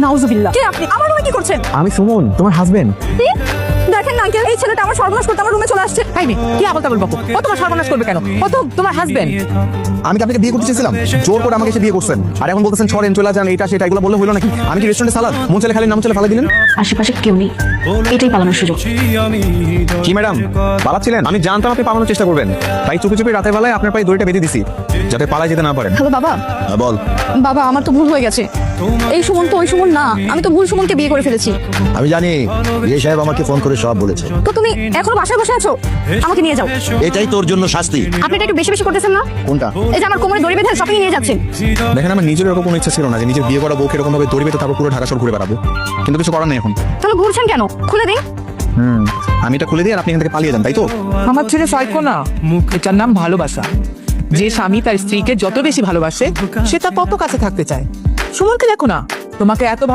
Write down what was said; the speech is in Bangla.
নাউজুবিল্লাহ। কে আপনি? আমার রুমে কি করছেন? আমি সুমন, তোমার হাজবেন্ড। কি? দেখেন না আঙ্কেল, এই ছেলেটা আমার সর্বনাশ করতে আমার রুমে চলে আসছে। হাই মেয়ে, কি আবল তাবল বকো? ও তোমার সর্বনাশ করবে কেন? ও তো তোমার হাজবেন্ড। আমি কি আপনাকে বিয়ে করতে চেয়েছিলাম? জোর করে আমাকে এসে বিয়ে করছেন, আর এখন বলতেছেন ছড়েন চলে যান, এটা সেটা এগুলো বললে হলো নাকি? আমি কি রেস্টুরেন্টে সালাদ মন চলে খালি নাম চলে ফালা দিলেন? আশেপাশে কেউ নেই, এটাই পালানোর সুযোগ। কি ম্যাডাম পালাচ্ছিলেন? আমি জানতাম আপনি পালানোর চেষ্টা করবেন, তাই চুপি চুপি রাতের বেলায় আপনার পায়ে দড়িটা বেঁধে দিছি যাতে পালায় যেতে না পারেন। হ্যালো বাবা। বল। বাবা, আমার তো ভুল হয়ে গেছে। এই সুমন তো ওই সুমন না, আমি তো ভুল সুমনকে বিয়ে করে ফেলেছি। আমি জানি বিয়ে সাহেব আমাকে ফোন করে সব বলেছে। তো তুমি এখনো বাসায় বসে আছো? আমাকে নিয়ে যাও। এটাই তোর জন্য শাস্তি। আপনি এটা একটু বেশি বেশি করতেছেন না? কোনটা? এই যে আমার কোমরে দড়ি বেঁধে শপিং নিয়ে যাচ্ছেন। দেখেন আমার নিজের এরকম কোনো ইচ্ছা ছিল না যে নিজের বিয়ে করা বউকে এরকম ভাবে দড়ি বেঁধে তারপর পুরো ঢাকা শহর ঘুরে বেড়াবো, কিন্তু কিছু করার নেই এখন। তাহলে ঘুরছেন কেন? খুলে দিন। আমি এটা খুলে দিই আর আপনি এখান থেকে পালিয়ে যান, তাই তো? আমার ছেলে সাইকো না, এটার নাম ভালোবাসা। যে স্বামী তার স্ত্রীকে যত বেশি ভালোবাসে সে তার তত কাছে থাকতে চায়। সুমনকে দেখো না, তোমাকে এত ভালো